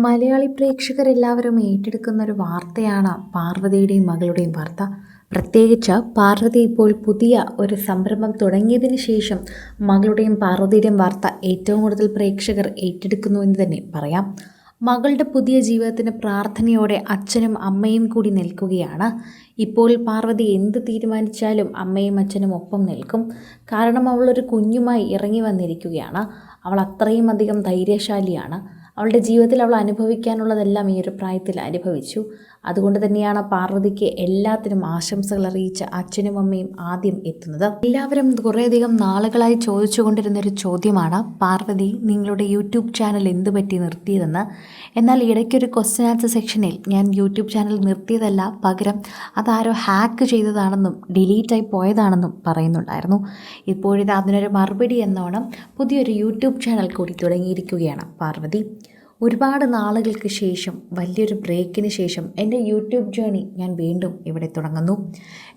മലയാളി പ്രേക്ഷകരെല്ലാവരും ഏറ്റെടുക്കുന്ന ഒരു വാർത്തയാണ് പാർവതിയുടെയും മകളുടെയും വാർത്ത. പ്രത്യേകിച്ച് പാർവതി ഇപ്പോൾ പുതിയ ഒരു സംരംഭം തുടങ്ങിയതിന് ശേഷം മകളുടെയും പാർവതിയുടെയും വാർത്ത ഏറ്റവും കൂടുതൽ പ്രേക്ഷകർ ഏറ്റെടുക്കുന്നു എന്ന് തന്നെ പറയാം. മകളുടെ പുതിയ ജീവിതത്തിന് പ്രാർത്ഥനയോടെ അച്ഛനും അമ്മയും കൂടി നിൽക്കുകയാണ്. ഇപ്പോൾ പാർവതി എന്ത് തീരുമാനിച്ചാലും അമ്മയും അച്ഛനും ഒപ്പം നിൽക്കും. കാരണം അവളൊരു കുഞ്ഞുമായി ഇറങ്ങി വന്നിരിക്കുകയാണ്. അവൾ അത്രയും അധികം ധൈര്യശാലിയാണ്. അവളുടെ ജീവിതത്തിൽ അവൾ അനുഭവിക്കാനുള്ളതെല്ലാം ഈ ഒരു പ്രായത്തിൽ അനുഭവിച്ചു. അതുകൊണ്ട് തന്നെയാണ് പാർവതിക്ക് എല്ലാത്തിനും ആശംസകൾ അറിയിച്ച അച്ഛനും അമ്മയും ആദ്യം എത്തുന്നത്. എല്ലാവരും കുറേയധികം നാളുകളായി ചോദിച്ചുകൊണ്ടിരുന്നൊരു ചോദ്യമാണ്, പാർവതി നിങ്ങളുടെ യൂട്യൂബ് ചാനൽ എന്ത് പറ്റി നിർത്തിയതെന്ന്. എന്നാൽ ഇടയ്ക്കൊരു ക്വസ്റ്റ്യൻ ആൻസർ സെക്ഷനിൽ ഞാൻ യൂട്യൂബ് ചാനൽ നിർത്തിയതല്ല, പകരം അതാരോ ഹാക്ക് ചെയ്തതാണെന്നും ഡിലീറ്റായി പോയതാണെന്നും പറയുന്നുണ്ടായിരുന്നു. ഇപ്പോഴിത് അതിനൊരു മറുപടി എന്നോണം പുതിയൊരു യൂട്യൂബ് ചാനൽ കൂടി തുടങ്ങിയിരിക്കുകയാണ് പാർവതി. ഒരുപാട് നാളുകൾക്ക് ശേഷം, വലിയൊരു ബ്രേക്കിന് ശേഷം എൻ്റെ യൂട്യൂബ് ജേണി ഞാൻ വീണ്ടും ഇവിടെ തുടങ്ങുന്നു.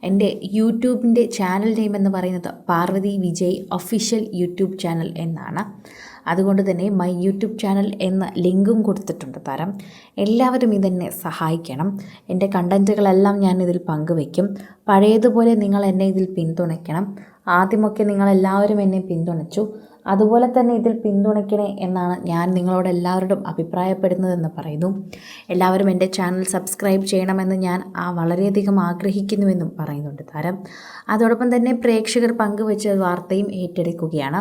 എൻ്റെ യൂട്യൂബിൻ്റെ ചാനൽ നെയിം എന്ന് പറയുന്നത് Parvathi Vijay official YouTube channel എന്നാണ്. അതുകൊണ്ട് തന്നെ മൈ യൂട്യൂബ് ചാനൽ എന്ന ലിങ്കും കൊടുത്തിട്ടുണ്ട് താരം. എല്ലാവരും ഇതെന്നെ സഹായിക്കണം. എൻ്റെ കണ്ടൻറ്റുകളെല്ലാം ഞാൻ ഇതിൽ പങ്കുവയ്ക്കും. പഴയതുപോലെ നിങ്ങൾ എന്നെ ഇതിൽ പിന്തുണയ്ക്കണം. ആദ്യമൊക്കെ നിങ്ങളെല്ലാവരും എന്നെ പിന്തുണച്ചു, അതുപോലെ തന്നെ ഇതിൽ പിന്തുണയ്ക്കണേ എന്നാണ് ഞാൻ നിങ്ങളോട് എല്ലാവരോടും അഭിപ്രായപ്പെടുന്നതെന്ന് പറയുന്നു. എല്ലാവരും എൻ്റെ ചാനൽ സബ്സ്ക്രൈബ് ചെയ്യണമെന്ന് ഞാൻ വളരെയധികം ആഗ്രഹിക്കുന്നുവെന്നും പറയുന്നുണ്ട് താരം. അതോടൊപ്പം തന്നെ പ്രേക്ഷകർ പങ്കുവച്ച വാർത്തയും ഏറ്റെടുക്കുകയാണ്.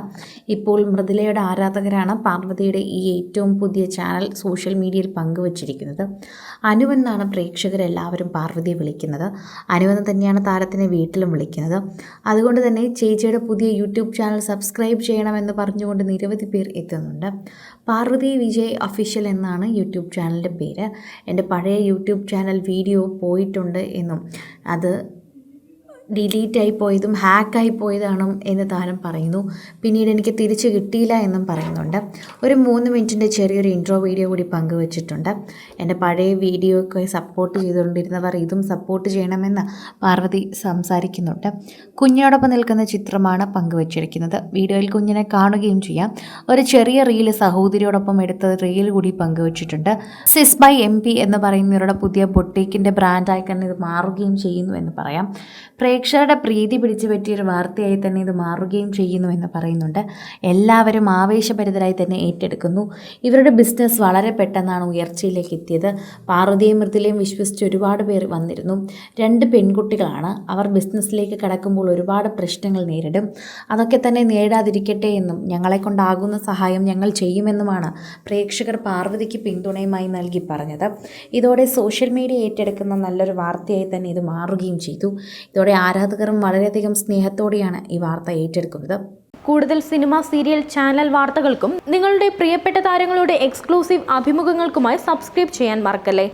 ഇപ്പോൾ മൃദുലയുടെ ആരാധകരാണ് പാർവതിയുടെ ഈ ഏറ്റവും പുതിയ ചാനൽ സോഷ്യൽ മീഡിയയിൽ പങ്കുവച്ചിരിക്കുന്നത്. അനുവെന്നാണ് പ്രേക്ഷകരെല്ലാവരും പാർവതിയെ വിളിക്കുന്നത്. അനുവെന്ന് തന്നെയാണ് താരത്തിനെ വീട്ടിലും വിളിക്കുന്നത്. അതുകൊണ്ട് തന്നെ ചേച്ചിയുടെ പുതിയ യൂട്യൂബ് ചാനൽ സബ്സ്ക്രൈബ് ചെയ്യണമെന്ന് പറഞ്ഞുകൊണ്ട് നിരവധി പേർ എത്തുന്നുണ്ട്. പാർവതി വിജയ് ഒഫീഷ്യൽ എന്നാണ് യൂട്യൂബ് ചാനലിൻ്റെ പേര്. എൻ്റെ പഴയ യൂട്യൂബ് ചാനൽ വീഡിയോ പോയിട്ടുണ്ട് എന്നും അത് ഡിലീറ്റായി പോയതും ഹാക്കായി പോയതാണോ എന്ന് താരം പറയുന്നു. പിന്നീട് എനിക്ക് തിരിച്ചു കിട്ടിയില്ല എന്നും പറയുന്നുണ്ട്. ഒരു 3 മിനിറ്റിൻ്റെ ചെറിയൊരു ഇൻട്രോ വീഡിയോ കൂടി പങ്കുവച്ചിട്ടുണ്ട്. എൻ്റെ പഴയ വീഡിയോ ഒക്കെ സപ്പോർട്ട് ചെയ്തുകൊണ്ടിരുന്നവർ ഇതും സപ്പോർട്ട് ചെയ്യണമെന്ന് പാർവതി സംസാരിക്കുന്നുണ്ട്. കുഞ്ഞിനോടൊപ്പം നിൽക്കുന്ന ചിത്രമാണ് പങ്കുവച്ചിരിക്കുന്നത്. വീഡിയോയിൽ കുഞ്ഞിനെ കാണുകയും ചെയ്യാം. ഒരു ചെറിയ റീല് സഹോദരിയോടൊപ്പം എടുത്ത റീൽ കൂടി പങ്കുവച്ചിട്ടുണ്ട്. സിസ് ബൈ MP എന്ന് പറയുന്നവരുടെ പുതിയ ബൊട്ടീക്കിൻ്റെ ബ്രാൻഡ് ഐക്കൺ ഇത് മാറുകയും ചെയ്യുന്നു എന്ന് പറയാം. പ്രേക്ഷകരുടെ പ്രീതി പിടിച്ചു പറ്റിയൊരു വാർത്തയായി തന്നെ ഇത് മാറുകയും ചെയ്യുന്നുവെന്ന് പറയുന്നുണ്ട്. എല്ലാവരും ആവേശഭരിതരായി തന്നെ ഏറ്റെടുക്കുന്നു. ഇവരുടെ ബിസിനസ് വളരെ പെട്ടെന്നാണ് ഉയർച്ചയിലേക്ക് എത്തിയത്. പാർവതിയും മൃദുലയും വിശ്വസിച്ച് ഒരുപാട് പേർ വന്നിരുന്നു. 2 പെൺകുട്ടികളാണ്. അവർ ബിസിനസ്സിലേക്ക് കടക്കുമ്പോൾ ഒരുപാട് പ്രശ്നങ്ങൾ നേരിടും. അതൊക്കെ തന്നെ നേരിടാതിരിക്കട്ടെ എന്നും ഞങ്ങളെ കൊണ്ടാകുന്ന സഹായം ഞങ്ങൾ ചെയ്യുമെന്നുമാണ് പ്രേക്ഷകർ പാർവതിക്ക് പിന്തുണയുമായി നൽകി പറഞ്ഞത്. ഇതോടെ സോഷ്യൽ മീഡിയ ഏറ്റെടുക്കുന്ന നല്ലൊരു വാർത്തയായി തന്നെ ഇത് മാറുകയും ചെയ്തു. ഇതോടെ ആരാധകരും വളരെയധികം സ്നേഹത്തോടെയാണ് ഈ വാർത്ത ഏറ്റെടുക്കുന്നത്. കൂടുതൽ സിനിമ, സീരിയൽ, ചാനൽ വാർത്തകൾക്കും നിങ്ങളുടെ പ്രിയപ്പെട്ട താരങ്ങളുടെ എക്സ്ക്ലൂസീവ് അഭിമുഖങ്ങൾക്കുമായി സബ്സ്ക്രൈബ് ചെയ്യാൻ മറക്കല്ലേ.